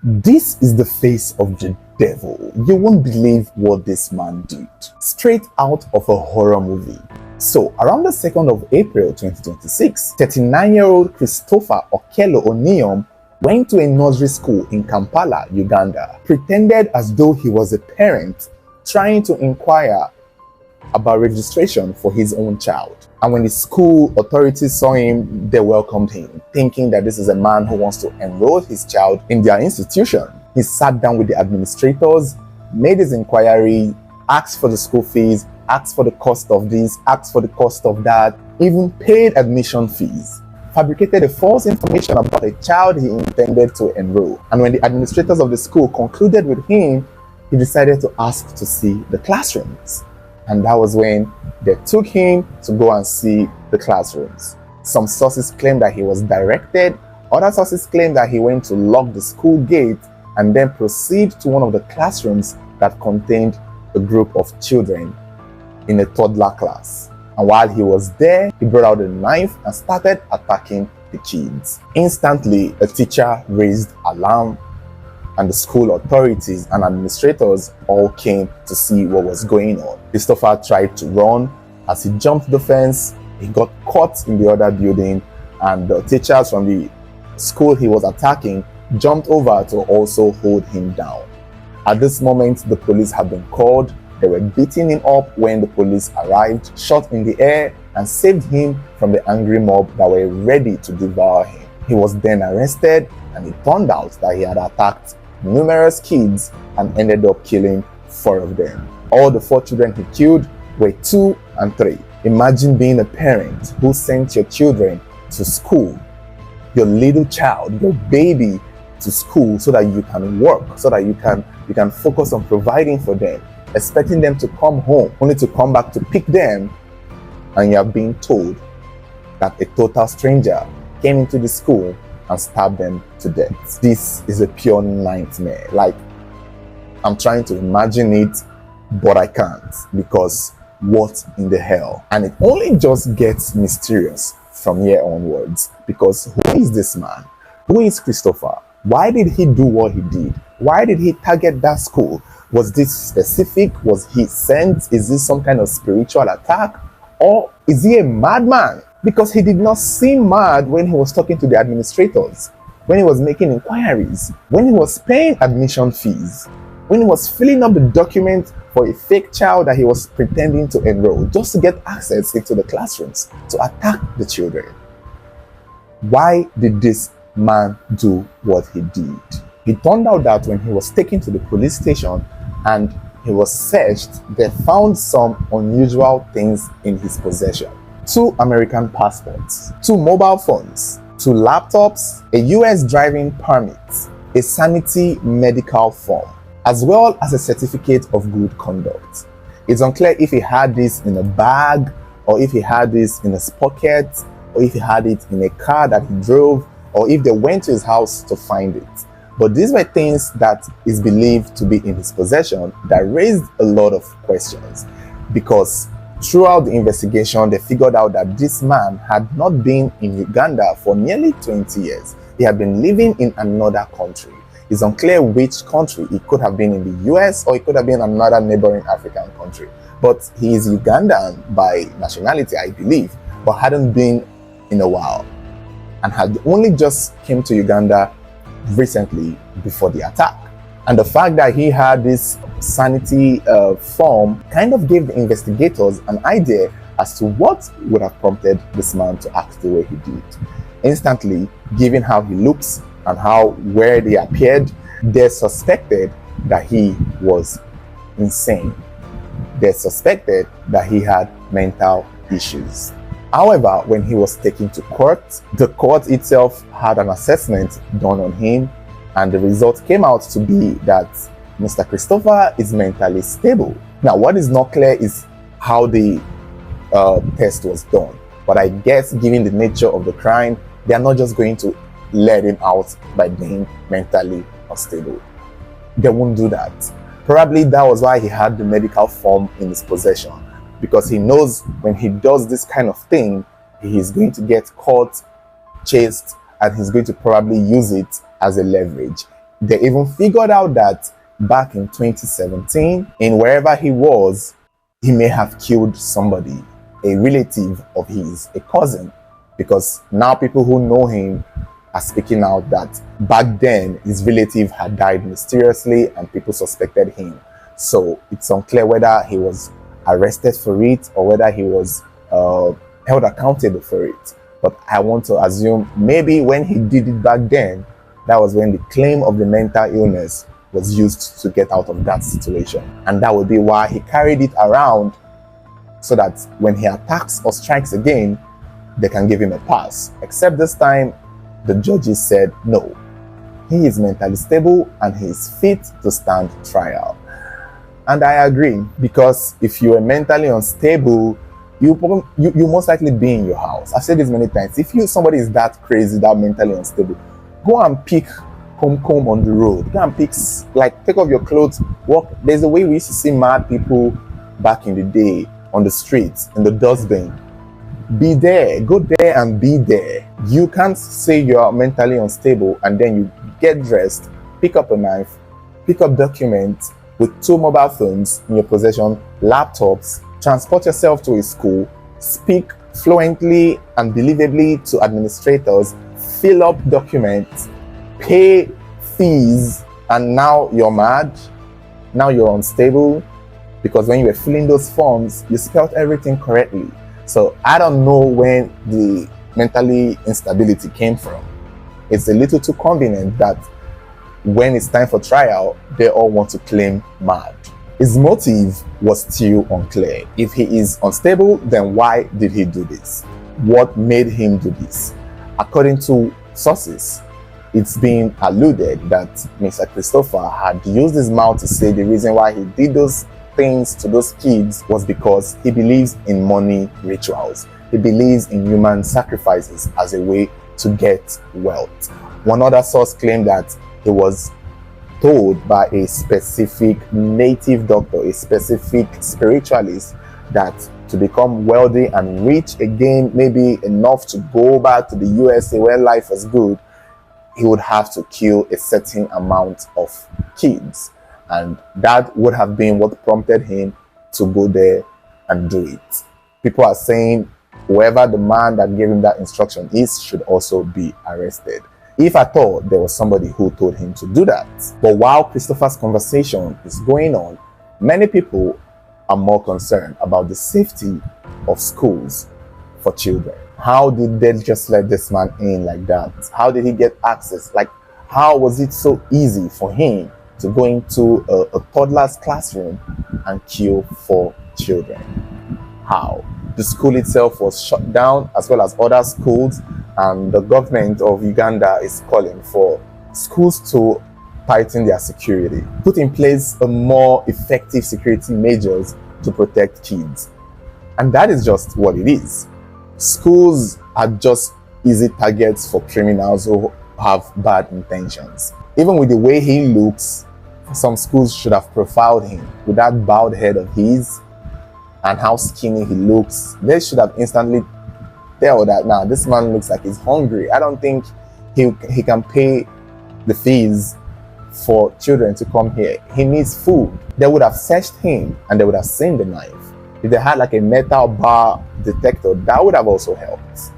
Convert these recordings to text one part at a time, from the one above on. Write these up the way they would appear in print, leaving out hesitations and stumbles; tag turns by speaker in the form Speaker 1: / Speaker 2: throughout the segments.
Speaker 1: This is the face of the devil. You won't believe what this man did. Straight out of a horror movie. So, around the 2nd of April 2026, 39-year-old Christopher Okello Oniom went to a nursery school in Kampala, Uganda, pretended as though he was a parent trying to inquire about registration for his own child. And when the school authorities saw him, they welcomed him, thinking that this is a man who wants to enroll his child in their institution. He sat down with the administrators, made his inquiry, asked for the school fees, asked for the cost of this, asked for the cost of that, even paid admission fees, fabricated a false information about a child he intended to enroll. And when the administrators of the school concluded with him, he decided to ask to see the classrooms. And that was when they took him to go and see the classrooms. Some sources claim that he was directed. Other sources claim that he went to lock the school gate and then proceed to one of the classrooms that contained a group of children in a toddler class. And while he was there, he brought out a knife and started attacking the kids. Instantly, a teacher raised alarm, and the school authorities and administrators all came to see what was going on. Christopher tried to run. As he jumped the fence, he got caught in the other building, and the teachers from the school he was attacking jumped over to also hold him down. At this moment, the police had been called. They were beating him up when the police arrived, shot in the air, and saved him from the angry mob that were ready to devour him. He was then arrested, and it turned out that he had attacked numerous kids and ended up killing 4 of them. All the 4 children he killed were 2 and 3. Imagine being a parent who sent your children to school, your little child, your baby, to school so that you can work, so that you can focus on providing for them, expecting them to come home, only to come back to pick them, and you are being told that a total stranger came into the school and stabbed them to death. This is a pure nightmare. Like, I'm trying to imagine it, but I can't, because what in the hell? And it only just gets mysterious from here onwards, because who is this man? Who is Christopher? Why did he do what he did? Why did he target that school? Was this specific? Was he sent? Is this some kind of spiritual attack? Or is he a madman? Because he did not seem mad when he was talking to the administrators, when he was making inquiries, when he was paying admission fees, when he was filling up the document for a fake child that he was pretending to enroll just to get access into the classrooms to attack the children. Why did this man do what he did? It turned out that when he was taken to the police station and he was searched, they found some unusual things in his possession. 2 American passports, 2 mobile phones, 2 laptops, a US driving permit, a sanity medical form, as well as a certificate of good conduct. It's unclear if he had this in a bag, or if he had this in his pocket, or if he had it in a car that he drove, or if they went to his house to find it. But these were things that is believed to be in his possession that raised a lot of questions, because throughout the investigation, they figured out that this man had not been in Uganda for nearly 20 years. He had been living in another country. It's unclear which country. It could have been in the US, or it could have been another neighboring African country. But he is Ugandan by nationality, I believe, but hadn't been in a while, and had only just came to Uganda recently before the attack. And the fact that he had this sanity form kind of gave the investigators an idea as to what would have prompted this man to act the way he did. Instantly, given how he looks and where they appeared, they suspected that he was insane. They suspected that he had mental issues. However, when he was taken to court, the court itself had an assessment done on him, and the result came out to be that Mr. Christopher is mentally stable. Now, what is not clear is how the test was done. But I guess, given the nature of the crime, they are not just going to let him out by being mentally unstable. They won't do that. Probably that was why he had the medical form in his possession, because he knows when he does this kind of thing, he is going to get caught, chased, and he's going to probably use it as a leverage. They even figured out that back in 2017, in wherever he was, he may have killed somebody, a relative of his, a cousin, because now people who know him are speaking out that back then his relative had died mysteriously and people suspected him. So it's unclear whether he was arrested for it or whether he was held accountable for it. But I want to assume maybe when he did it back then, that was when the claim of the mental illness was used to get out of that situation. And that would be why he carried it around, so that when he attacks or strikes again, they can give him a pass. Except this time, the judges said no. He is mentally stable and he is fit to stand trial. And I agree, because if you are mentally unstable, you most likely be in your house. I've said this many times. If somebody is that crazy, that mentally unstable, go and pick comb on the road. Go and pick, take off your clothes, walk. There's a way we used to see mad people back in the day on the streets, in the dustbin. Be there, go there and be there. You can't say you're mentally unstable and then you get dressed, pick up a knife, pick up documents with 2 mobile phones in your possession, laptops, transport yourself to a school, speak fluently and believably to administrators, fill up documents, pay fees, and now you're mad, now you're unstable, because when you were filling those forms, you spelled everything correctly. So I don't know when the mentally instability came from. It's a little too convenient that when it's time for trial, they all want to claim mad. His motive was still unclear. If he is unstable, then why did he do this? What made him do this? According to sources, it's been alluded that Mr. Christopher had used his mouth to say the reason why he did those things to those kids was because he believes in money rituals. He believes in human sacrifices as a way to get wealth. One other source claimed that he was told by a specific native doctor, a specific spiritualist, that to become wealthy and rich again, maybe enough to go back to the USA where life was good, he would have to kill a certain amount of kids. And that would have been what prompted him to go there and do it. People are saying whoever the man that gave him that instruction is should also be arrested, if at all there was somebody who told him to do that. But while Christopher's conversation is going on, many people are more concerned about the safety of schools for children. How did they just let this man in like that? How did he get access? How was it so easy for him to go into a toddler's classroom and kill 4 children? How? The school itself was shut down, as well as other schools, and the government of Uganda is calling for schools to tighten their security, put in place a more effective security measures to protect kids. And that is just what it is. Schools are just easy targets for criminals who have bad intentions. Even with the way he looks, some schools should have profiled him with that bowed head of his and how skinny he looks. They should have instantly tell that, now this man looks like he's hungry. I don't think he can pay the fees for children to come here. He needs food. They would have searched him and they would have seen the knife. If they had a metal bar detector, that would have also helped.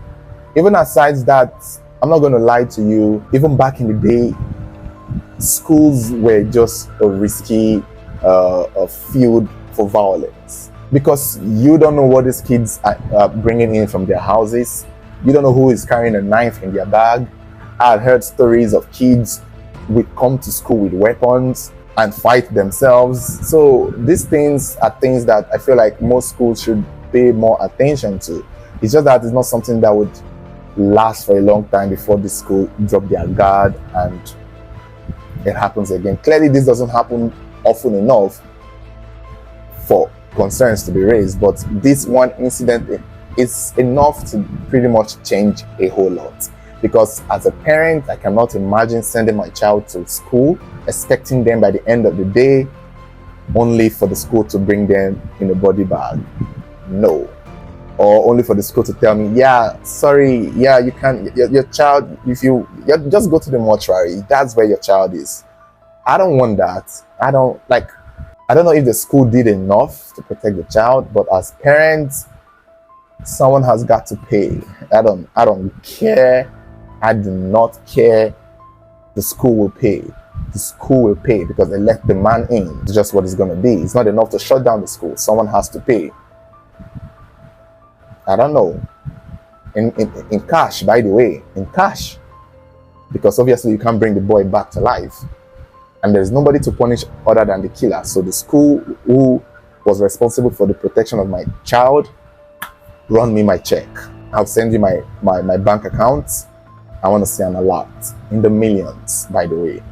Speaker 1: Even aside that, I'm not going to lie to you, even back in the day, schools were just a risky field for violence, because you don't know what these kids are bringing in from their houses. You don't know who is carrying a knife in their bag. I've heard stories of kids who come to school with weapons and fight themselves. So these things are things that I feel like most schools should pay more attention to. It's just that it's not something that would last for a long time before the school drop their guard and it happens again. Clearly, this doesn't happen often enough for concerns to be raised, but this one incident is enough to pretty much change a whole lot. Because as a parent, I cannot imagine sending my child to school, expecting them by the end of the day, only for the school to bring them in a body bag. No. Or only for the school to tell me, yeah, sorry, yeah, you can, your child, if you just go to the mortuary, that's where your child is. I don't want that. I don't know if the school did enough to protect the child, but as parents, someone has got to pay. I don't care. I do not care. The school will pay. The school will pay because they let the man in. It's just what it's going to be. It's not enough to shut down the school. Someone has to pay. I don't know. In cash, by the way, in cash. Because obviously you can't bring the boy back to life. And there's nobody to punish other than the killer. So the school who was responsible for the protection of my child, run me my check. I'll send you my bank account. I want to see an alert in the millions, by the way.